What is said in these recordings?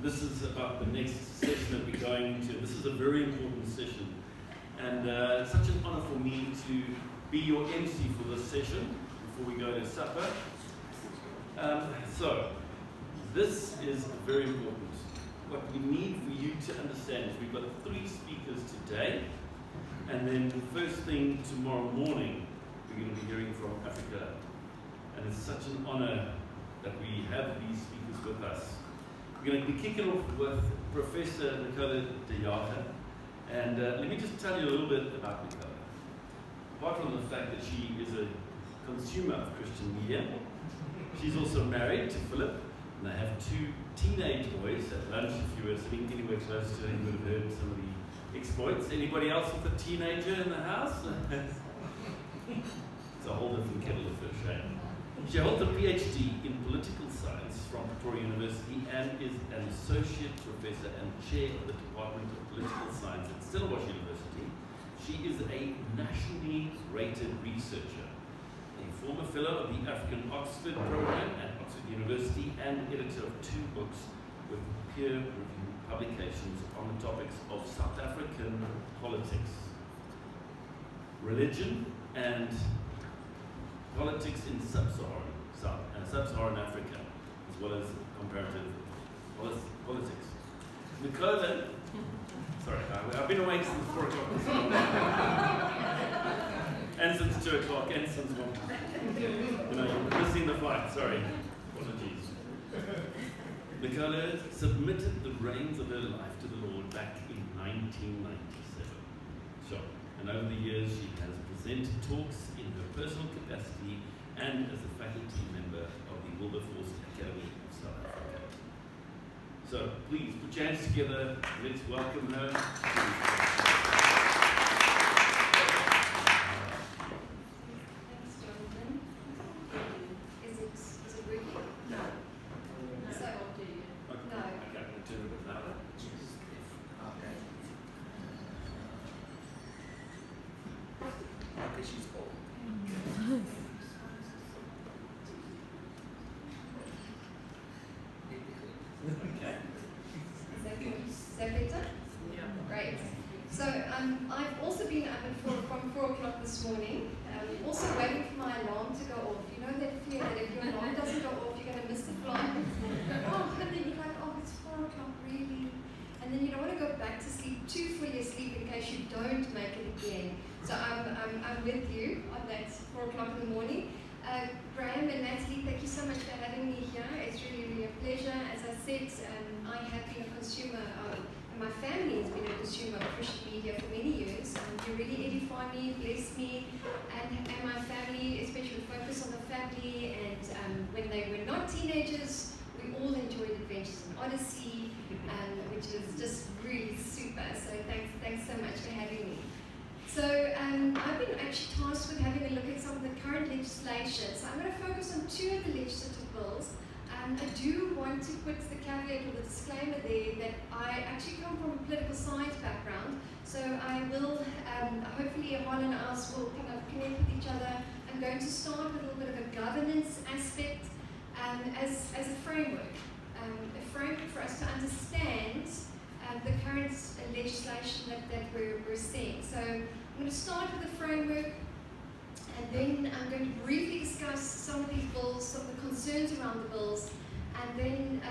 This is about the next session that we're going into. This is a very important session, and it's such an honor for me to be your MC for this session before we go to supper. So, this is very important. What we need for you to understand is we've got 3 speakers today, and then the first thing tomorrow morning, we're going to be hearing from Africa. And it's such an honor that we have these speakers with us. We're going to be kicking off with Professor Nicola Jager. And let me just tell you a little bit about Nicola. Apart from the fact that she is a consumer of Christian media, she's also married to Philip, and they have 2 teenage boys. At lunch, if you were sitting anywhere close to her, you would have heard some of the exploits. Anybody else with a teenager in the house? It's a whole different kettle of fish, eh? She holds a PhD in political science from Pretoria University and is an associate professor and chair of the Department of Political Science at Stellenbosch University. She is a nationally rated researcher, a former fellow of the African Oxford program at Oxford University, and editor of 2 books with peer-reviewed publications on the topics of South African politics, religion, and politics in sub-Saharan Africa, as well as comparative politics. Nicola, sorry, I've been awake since 4 o'clock this morning, and since 2 o'clock, and since 1. You know, you're missing the flight, sorry. Apologies. Nicola submitted the reins of her life to the Lord back in 1997. Sure. And over the years, she has presented talks in her personal capacity and as a faculty member of the Wilberforce Academy of South Africa. So please put your hands together. Let's welcome her. Thanks, Jonathan. Is it working? No. So, no. Okay, I'm going to turn it a bit louder. Okay. Okay, she's old. Okay. Is that good? Is that better? Yeah. Great. So I've also been up from 4 o'clock this morning, also waiting for my alarm to go off. You know that fear that if your alarm doesn't go off, you're going to miss the flight. Oh, and then you're like, oh, it's 4 o'clock, really? And then you don't want to go back to sleep too fully asleep in case you don't make it again. So I'm with you on that 4 o'clock in the morning. Graham and Natalie, thank you so much for having me here. It's really, really a pleasure. As I said, I have been a consumer of, and my family has been a consumer of Christian media for many years. You really edify me, bless me, and my family, especially focus on the family. And when they were not teenagers, we all enjoyed Adventures in Odyssey, which was just really super. So thanks so much for having me. So I've been actually tasked with having a look at some of the current legislation. So I'm going to focus on 2 of the legislative bills. I do want to put the caveat or the disclaimer there that I actually come from a political science background. So I will, hopefully Yvonne and us will kind of connect with each other. I'm going to start with a little bit of a governance aspect as a framework for us to understand the current legislation that we're seeing. So I'm going to start with the framework, and then I'm going to briefly discuss some of these bills, some of the concerns around the bills, and then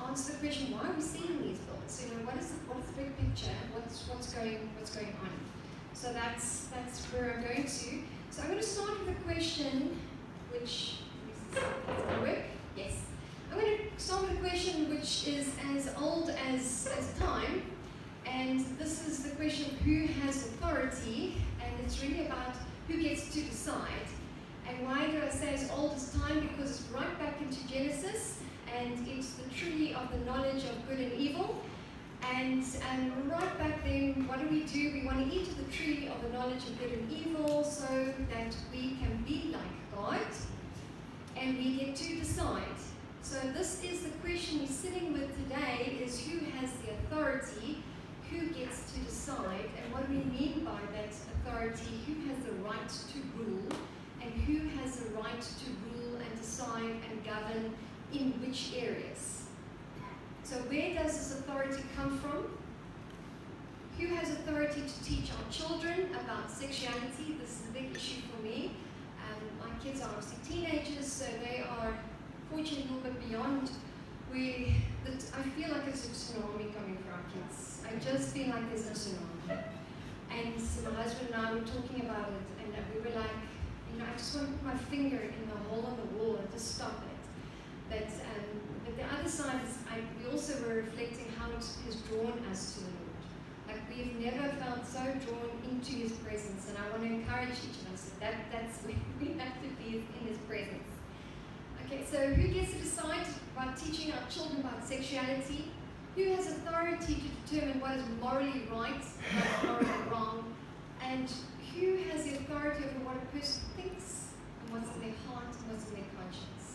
answer the question, why are we seeing these bills? You know, what is the big picture? What's going on? So that's where I'm going to. So I'm going to start with a question, which is work. Yes. I'm going to start with a question which is as old as time, and this is the question of who has authority, and it's really about who gets to decide. And why do I say as old as time? Because it's right back into Genesis, and it's the tree of the knowledge of good and evil. And right back then, what do? We want to eat of the tree of the knowledge of good and evil so that we can be like God, and we get to decide. So this is the question we're sitting with today, is who has the authority, who gets to decide, and what do we mean by that authority, who has the right to rule, and who has the right to rule and decide and govern in which areas. So where does this authority come from? Who has authority to teach our children about sexuality? This is a big issue for me. My kids are obviously teenagers, so they are fortunately a little bit beyond I feel like it's a tsunami coming for our kids. I just feel like there's a tsunami. And so my husband and I were talking about it, and we were like, I just want to put my finger in the hole in the wall and just stop it. But the other side is, we also were reflecting how it has drawn us to the Lord. Like we've never felt so drawn into His presence, and I want to encourage each of us that's where we have to be, in His presence. Okay, so who gets to decide about teaching our children about sexuality? Who has authority to determine what is morally right, what is morally wrong? And who has the authority over what a person thinks, and what's in their heart, and what's in their conscience?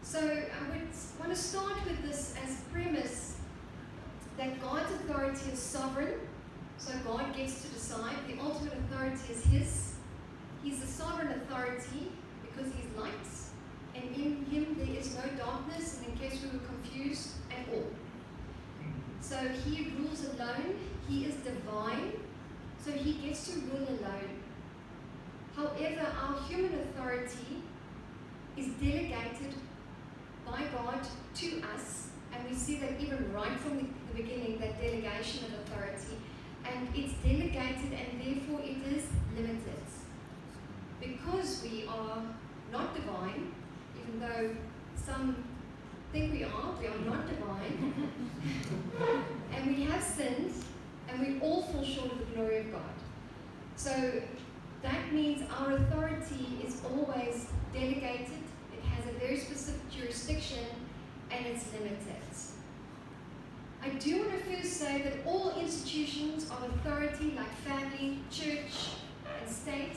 So I would want to start with this as premise that God's authority is sovereign. So God gets to decide. The ultimate authority is His. He's the sovereign authority because He's light. And in Him there is no darkness, and in case we were confused at all. So He rules alone. He is divine. So He gets to rule alone. However, our human authority is delegated by God to us, and we see that even right from the beginning, that delegation of authority, and it's delegated, and therefore it is limited. Because we are not divine, even though some think we are not divine, and we have sinned, and we all fall short of the glory of God. So that means our authority is always delegated. It has a very specific jurisdiction, and it's limited. I do want to first say that all institutions of authority, like family, church, and state,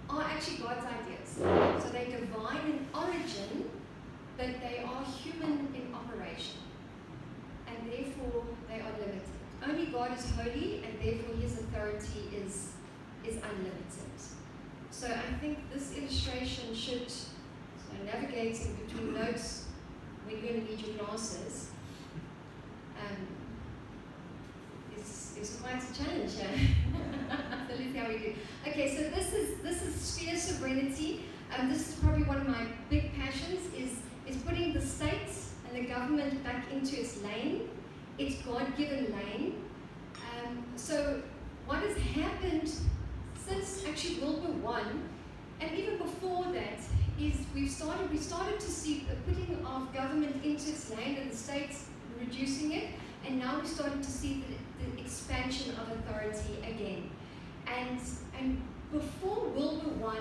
are actually God's ideas. So they're divine in origin, but they are human in operation. And therefore, they are limited. Only God is holy, and therefore His authority is unlimited. So I think this illustration should, navigating between notes when you're going to need your glasses, is quite a challenge. So let's see how we do. Okay, so this is sphere sovereignty. This is probably one of my big passions, is putting the state and the government back into its lane, its God-given lane. So what has happened since actually World War I, and even before that, is we started to see the putting of government into its lane and the states reducing it, and now we're starting to see the expansion of authority again. And before World War I,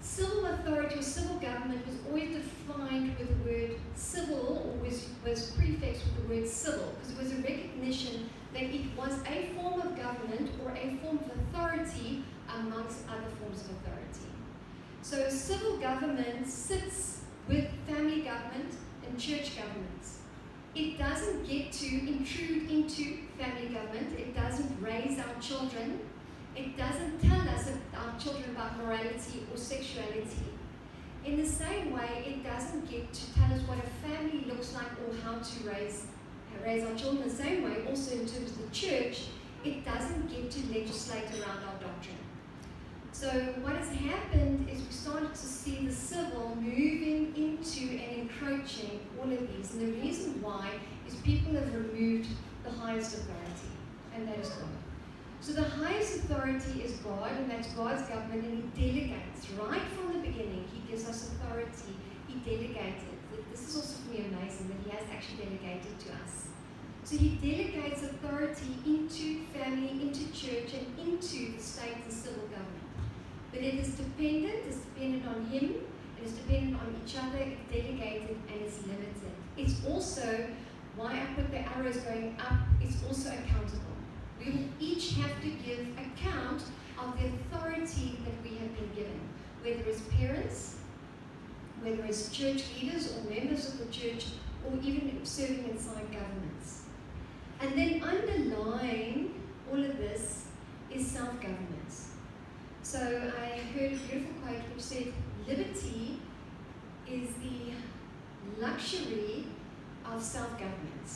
civil authority or civil government was always defined with the word civil, or was prefixed with the word civil, because it was a recognition that it was a form of government or a form of authority amongst other forms of authority. So civil government sits with family government and church government. It doesn't get to intrude into family government. It doesn't raise our children. It doesn't tell us our children about morality or sexuality. In the same way, it doesn't get to tell us what a family looks like or how to raise our children. In the same way, also in terms of the church, it doesn't get to legislate around our doctrine. So what has happened is we started to see the civil moving into and encroaching all of these. And the reason why is people have removed the highest authority, and that is God. So the highest authority is God, and that's God's government, and He delegates. Right from the beginning, He gives us authority. He delegated. This is also for me amazing that He has actually delegated to us. So He delegates authority into family, into church, and into the state and civil government. But it is dependent, it's dependent on Him, it is dependent on each other, it's delegated, and it's limited. It's also, why I put the arrows going up, it's also accountable. We will each have to give account of the authority that we have been given, whether it's parents, whether it's church leaders or members of the church, or even serving inside governments. And then underlying all of this is self-government. So I heard a beautiful quote which said, liberty is the luxury of self-government.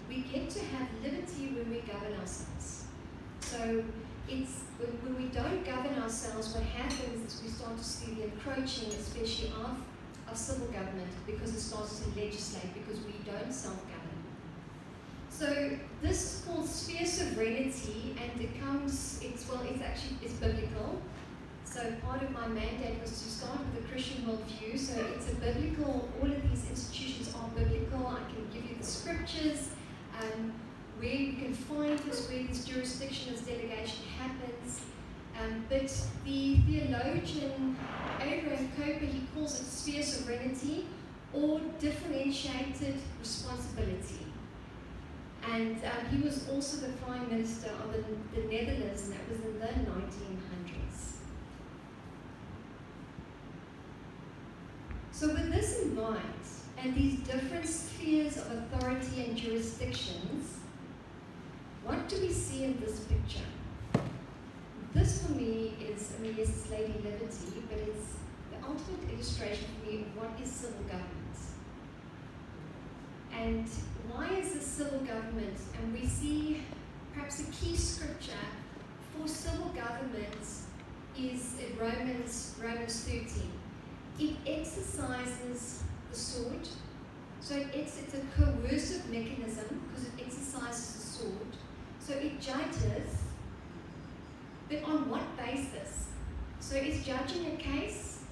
We get to have liberty when we govern ourselves. So it's when we don't govern ourselves, what happens is we start to see the encroaching, especially of civil government, because it starts to legislate, because we don't self-govern. So this is called sphere sovereignty, and it's biblical. So part of my mandate was to start with a Christian worldview. So it's a biblical, all of these institutions are biblical. I can give you the scriptures, where you can find this, where this jurisdiction, this delegation happens. But the theologian Abraham Coper, he calls it sphere sovereignty or differentiated responsibility. And he was also the Prime Minister of the Netherlands, and that was in the 1900s. So with this in mind, and these different spheres of authority and jurisdictions, what do we see in this picture? This for me is, yes, it's Lady Liberty, but it's the ultimate illustration for me of what is civil government. And why is this civil government? And we see perhaps a key scripture for civil government is in Romans 13. It exercises the sword. So it's a coercive mechanism because it exercises the sword. So it judges, but on what basis? So it's judging a case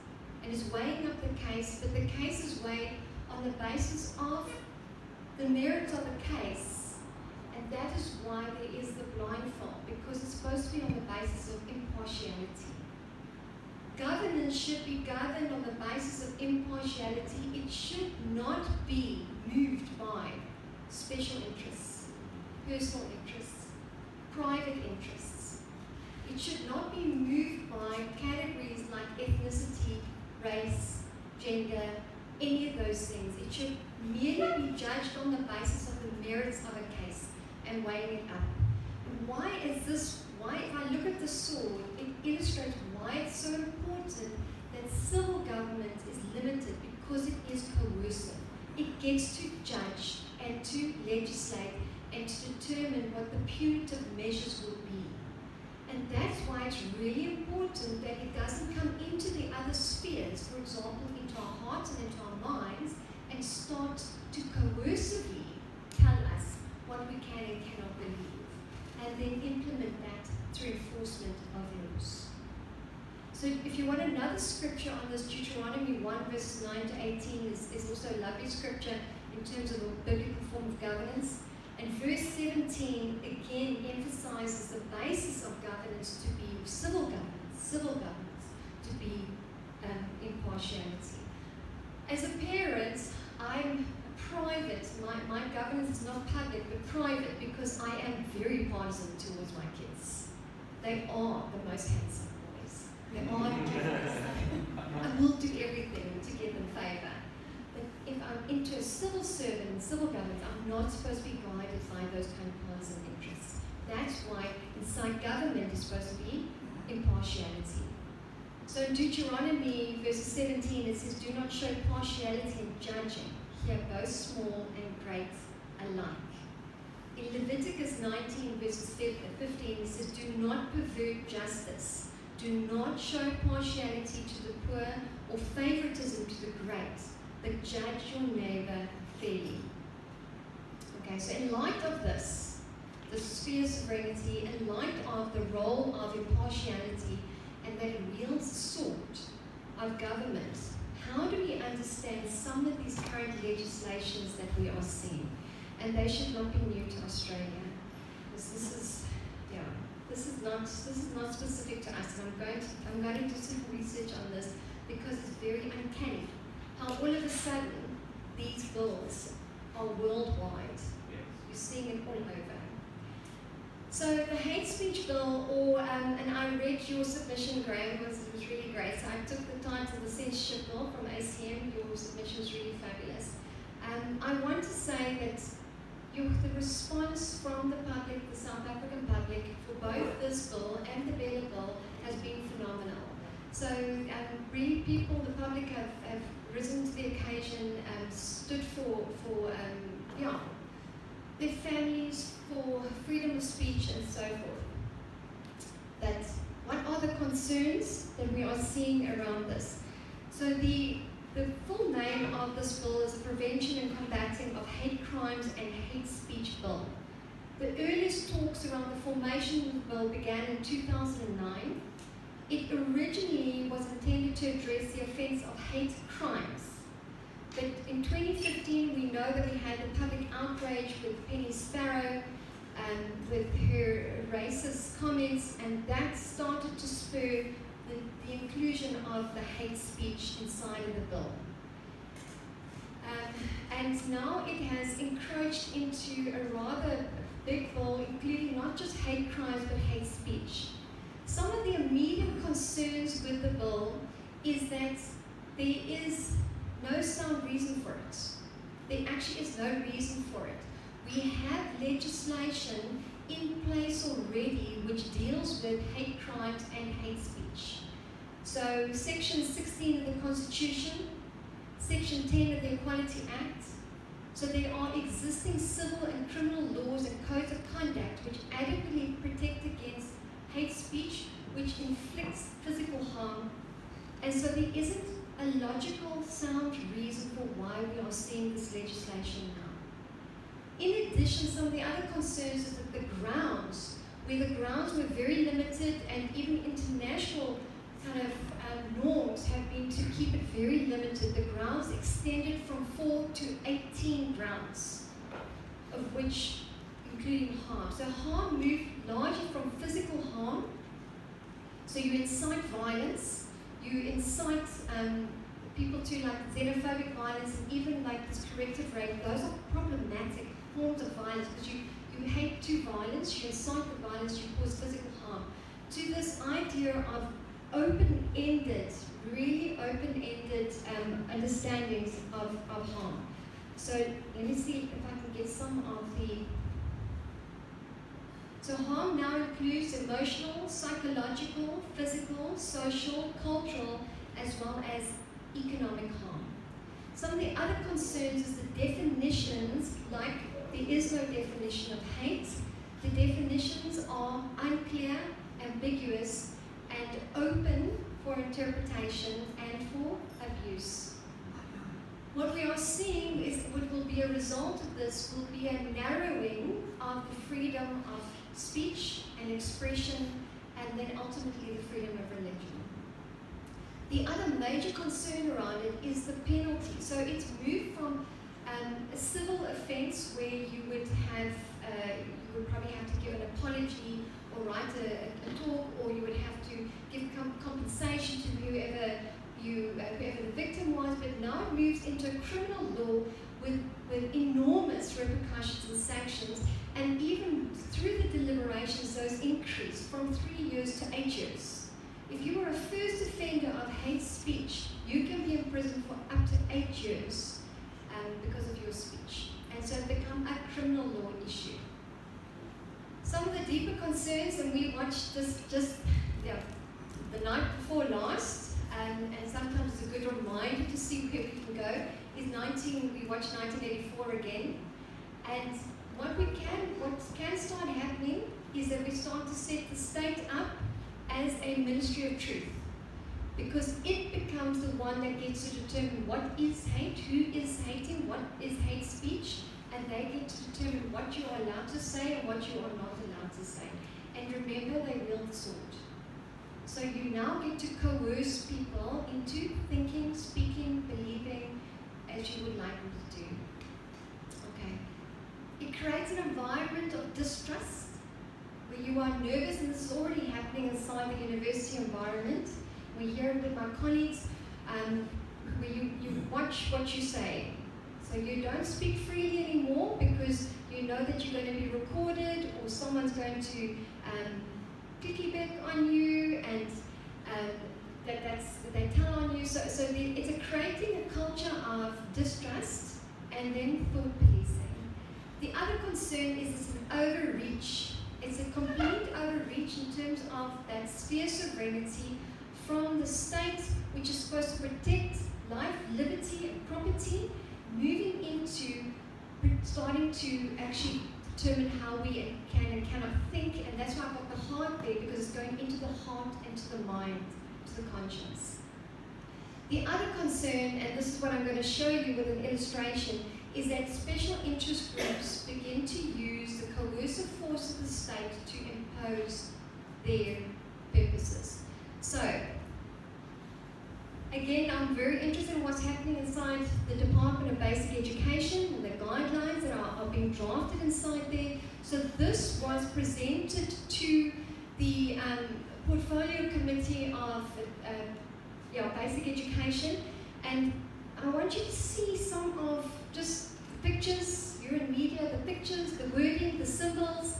and is weighing up the case, but the case is weighed on the basis of the merit of a case. And that is why there is the blindfold, because it's supposed to be on the basis of impartiality. Governance should be governed on the basis of impartiality. It should not be moved by special interests, personal interests, private interests. It should not be moved by categories like ethnicity, race, gender, any of those things. It should merely be judged on the basis of the merits of a case and weighing it up. And why is this? Why, if I look at the sword, it illustrates why it's so important that civil government is limited, because it is coercive. It gets to judge and to legislate and to determine what the punitive measures will be. And that's why it's really important that it doesn't come into the other spheres, for example, into our hearts and into our minds, and start to coercively tell us what we can and cannot believe, and then implement that through enforcement of laws. So if you want another scripture on this, Deuteronomy 1 verses 9 to 18 is also a lovely scripture in terms of a biblical form of governance. And verse 17 again emphasizes the basis of governance to be civil governance, to be impartiality. As a parent, I'm private. My governance is not public, but private, because I am very partisan towards my kids. They are the most handsome boys. They are the cutest. I will do everything to give them favor. But if I'm into a civil servant, civil government, I'm not supposed to be guided by those kind of partisan interests. That's why inside government is supposed to be impartiality. So in Deuteronomy verse 17, it says, "Do not show partiality in judging, here both small and great alike." In Leviticus 19 verses 15, it says, "Do not pervert justice. Do not show partiality to the poor or favoritism to the great, but judge your neighbor fairly." Okay, so in light of this, the sphere of sovereignty, in light of the role of impartiality, and that it wields the sword of government, how do we understand some of these current legislations that we are seeing? And they should not be new to Australia. This is not specific to us. And I'm going to do some research on this, because it's very uncanny how all of a sudden these bills are worldwide. You're seeing it all over. So the hate speech bill, and I read your submission, Graham, it was really great. So I took the time to the censorship bill from ACM. Your submission was really fabulous. I want to say that the response from the public, the South African public, for both this bill and the Bella bill has been phenomenal. So really people, the public have risen to the occasion, stood for their families, for freedom of speech and so forth. That what are the concerns that we are seeing around this? So the full name of this bill is the Prevention and Combating of Hate Crimes and Hate Speech Bill. The earliest talks around the formation of the bill began in 2009. It originally was intended to address the offence of hate crimes. But in 2015, we know that we had the public outrage with Penny Sparrow, with her racist comments, and that started to spur the inclusion of the hate speech inside of the bill. And now it has encroached into a rather big bill, including not just hate crimes, but hate speech. Some of the immediate concerns with the bill is that there is no sound reason for it. There actually is no reason for it. We have legislation in place already which deals with hate crimes and hate speech. So Section 16 of the Constitution, Section 10 of the Equality Act. So there are existing civil and criminal laws and codes of conduct which adequately protect against hate speech which inflicts physical harm. And so there isn't a logical, sound reason for why we are seeing this legislation now. In addition, some of the other concerns is that the grounds were very limited, and even international kind of norms have been to keep it very limited. The grounds extended from 4 to 18 grounds, of which including harm. So harm moved largely from physical harm. So you incite violence, you incite people to like xenophobic violence, and even like this corrective rape. Those are problematic forms of violence because you hate to violence, you incite the violence, you cause physical harm. To this idea of open-ended, really open-ended understandings of harm. So let me see if I can get some of the... So harm now includes emotional, psychological, physical, social, cultural, as well as economic harm. Some of the other concerns is the definitions, like there is no definition of hate. The definitions are unclear, ambiguous, and open for interpretation and for abuse. What we are seeing is what will be a result of this will be a narrowing of the freedom of speech and expression, and then ultimately the freedom of religion. The other major concern around it is the penalty. So it's moved from a civil offence where you would probably have to give an apology or write a talk, or you would have to give compensation to whoever the victim was, but now it moves into a criminal law with enormous repercussions and sanctions, and even through the deliberations, those increased from 3 years to 8 years. If you are a first offender of hate speech, you can be in prison for up to 8 years because of your speech. And so it's become a criminal law issue. Some of the deeper concerns, and we watched this just the night before last, and sometimes it's a good reminder to see where we can go, is we watched 1984 again. And what can start happening is that we start to set the state up as a ministry of truth, because it becomes the one that gets to determine what is hate, who is hating, what is hate speech, and they get to determine what you are allowed to say and what you are not allowed to say. And remember, they wield the sword. So you now get to coerce people into thinking, speaking, believing as you would like them to do. Okay. It creates an environment of distrust where you are nervous, and this is already happening inside the university environment. We hear it with my colleagues, where you watch what you say. So you don't speak freely anymore because you know that you're going to be recorded, or someone's going to piggyback on you, and they tell on you. So it's creating a culture of distrust and then thought policing. The other concern is it's an overreach. It's a complete overreach in terms of that sphere sovereignty from the state, which is supposed to protect life, liberty, and property, moving into starting to actually determine how we can and cannot think, and that's why I've got the heart there, because it's going into the heart and to the mind, to the conscience. The other concern, and this is what I'm going to show you with an illustration, is that special interest groups begin to use the coercive force of the state to impose their purposes. So, again, I'm very interested in what's happening inside the Department of Basic Education and the guidelines that are being drafted inside there. So this was presented to the Portfolio Committee of Basic Education, and I want you to see some of just the pictures. You're in media, the pictures, the wording, the symbols.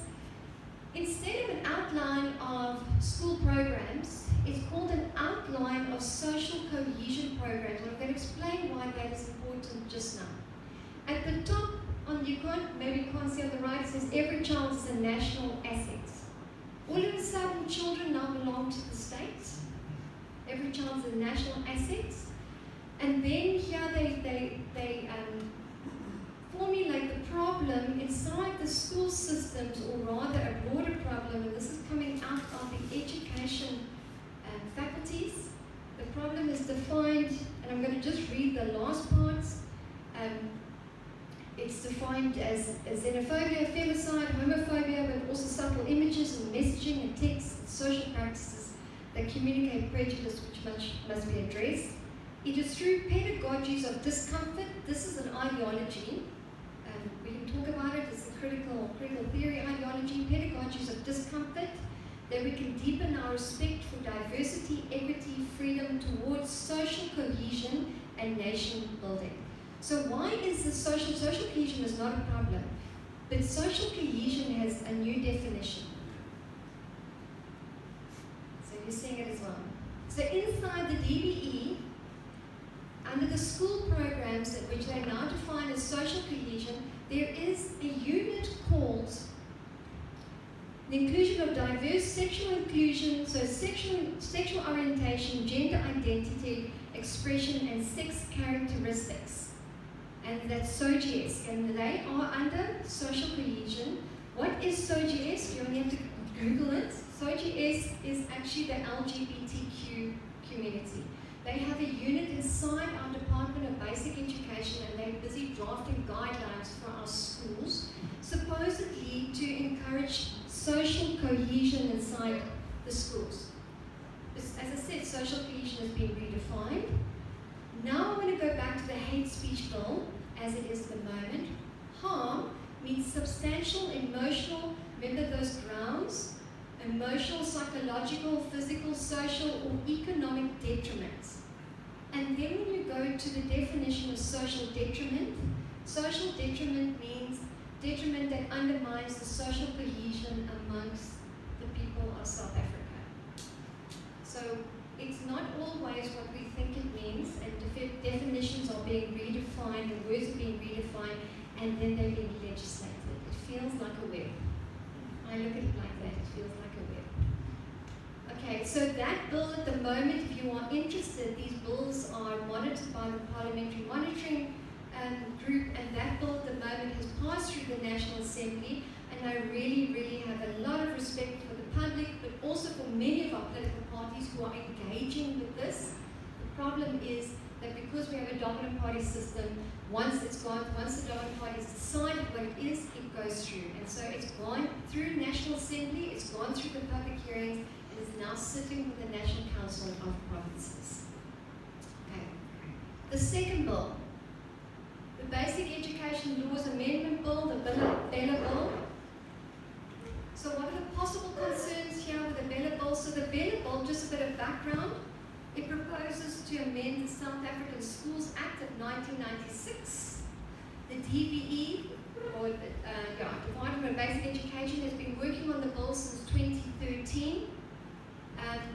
Instead of an outline of school programs, it's called an outline of social cohesion programs. And I'm going to explain why that is important just now. At the top, maybe you can't see on the right, it says every child is a national asset. All of a sudden, children now belong to the state. Every child is a national asset. And then here they formulate the problem inside the school systems, or rather a broader problem, and this is coming out of the education faculties. The problem is defined, and I'm going to just read the last parts. It's defined as xenophobia, femicide, homophobia, but also subtle images and messaging and texts and social practices that communicate prejudice which must be addressed. It is through pedagogies of discomfort. This is an ideology. We can talk about it. It's a critical theory ideology. Pedagogies of discomfort, that we can deepen our respect for diversity, equity, freedom towards social cohesion and nation building. So why is the social cohesion is not a problem, but social cohesion has a new definition. So you're seeing it as well. So inside the DBE, under the school programs, which they now define as social cohesion, there is a unit called the inclusion of diverse sexual inclusion, so sexual orientation, gender identity, expression, and sex characteristics. And that's SOGS, and they are under social cohesion. What is SOGS? You only have to Google it. SOGS is actually the LGBTQ community. They have a unit inside our Department of Basic Education, and they're busy drafting guidelines for our schools, supposedly to encourage social cohesion inside the schools. As I said, social cohesion has been redefined. Now I want to go back to the hate speech bill as it is at the moment. Harm means substantial emotional, remember those grounds? Emotional, psychological, physical, social, or economic detriment. And then when you go to the definition of social detriment means detriment that undermines the social cohesion amongst the people of South Africa. So it's not always what we think it means, and definitions are being redefined, and words are being redefined, and then they're being legislated. It feels like a web. I look at it like that, it feels like a web. Okay, so that bill at the moment, if you are interested, these bills are monitored by the Parliamentary Monitoring Group, and that bill at the moment has passed through the National Assembly, and I really, really have a lot of respect for the public, but also for many of our political parties who are engaging with this. The problem is that because we have a dominant party system, once the dominant party has decided what it is, it goes through. And so it's gone through National Assembly, it's gone through the public hearings, and is now sitting with the National Council of Provinces. Okay. The second bill, the Basic Education Laws Amendment Bill, the Bella Bill. So what are the possible concerns here with the Bella Bill? So the Bella Bill, just a bit of background, it proposes to amend the South African Schools Act of 1996. The DBE, or the Department of Basic Education, has been working on the bill since 2013.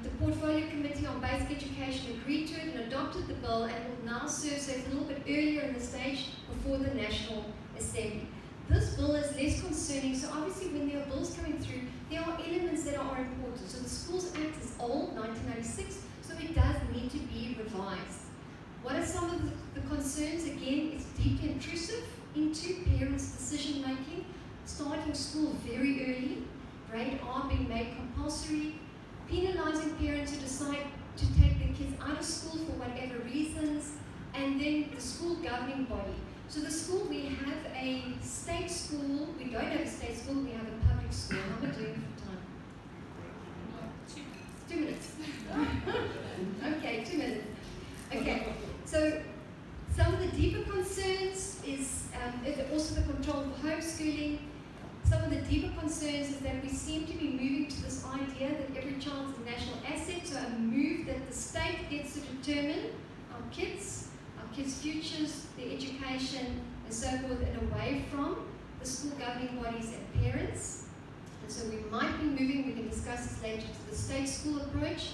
The Portfolio Committee on Basic Education agreed to it and adopted the bill, and will now serve, so it's a little bit earlier in the stage before the National Assembly. This bill is less concerning, so obviously when there are bills coming through, there are elements that are important. So the Schools Act is old, 1996, so it does need to be revised. What are some of the concerns? Again, it's deeply intrusive. into parents' decision making, starting school very early, grade R being made compulsory, penalizing parents who decide to take their kids out of school for whatever reasons, and then the school governing body. So the school, we have a state school, we don't have a state school, we have a public school. How am I doing for time? 2 minutes. Okay, 2 minutes. Okay, so some of the deeper concerns is also the control for homeschooling. Some of the deeper concerns is that we seem to be moving to this idea that every child is a national asset, so a move that the state gets to determine our kids' futures, their education, and so forth, and away from the school governing bodies and parents. And so we might be moving, we can discuss this later, to the state school approach.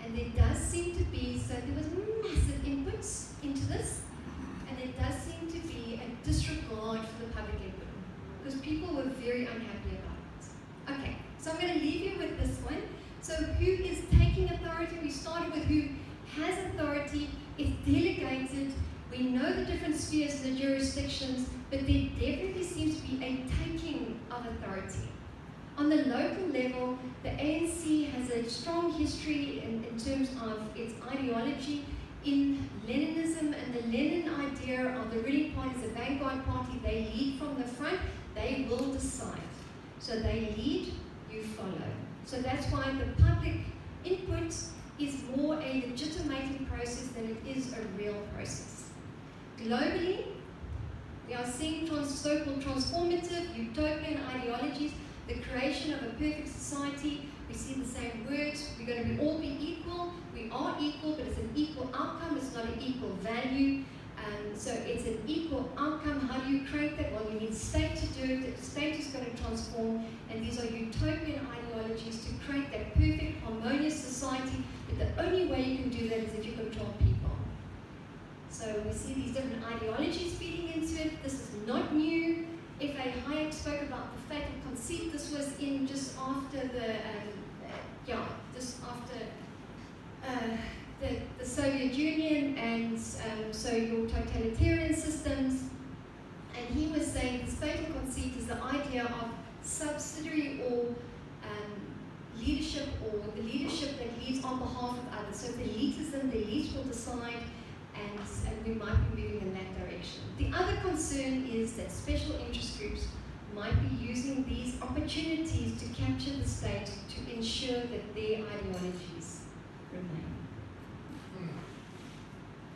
And there does seem to be, so there was massive inputs into this, and there does seem to be a disregard for the public input, because people were very unhappy about it. Okay, so I'm going to leave you with this one. So who is taking authority? We started with who has authority, it's delegated. We know the different spheres and the jurisdictions, but there definitely seems to be a taking of authority. On the local level, the ANC has a strong history in terms of its ideology in Leninism, and the Lenin idea of the ruling party is a vanguard party. They lead from the front, they will decide. So they lead, you follow. So that's why the public input is more a legitimating process than it is a real process. Globally, we are seeing so-called transformative, utopian ideologies, the creation of a perfect society. We see the same words. We're going to all be equal. We are equal, but it's an equal outcome. It's not an equal value. So it's an equal outcome. How do you create that? Well, you need state to do it. The state is going to transform, and these are utopian ideologies to create that perfect, harmonious society. But the only way you can do that is if you control people. So we see these different ideologies feeding into it. This is not new. F.A. Hayek spoke about the fatal conceit. This was in just after the Soviet Union, and so your totalitarian systems. And he was saying this fatal conceit is the idea of subsidiary or leadership, or the leadership that leads on behalf of others. So the elitism, the elites will decide, and we might be moving in that direction. The other concern is that special interest groups might be using these opportunities to capture the state to ensure that their ideologies remain.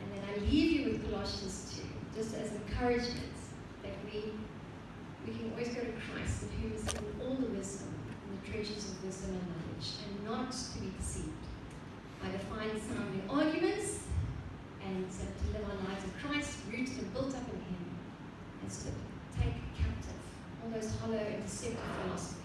And then I leave you with Colossians 2, just as encouragement that we can always go to Christ, and who is given all the wisdom and the treasures of wisdom and knowledge, and not to be deceived by the fine sounding arguments, and to live our lives in Christ, rooted and built up in Him, and so take captive all those hollow and deceptive philosophies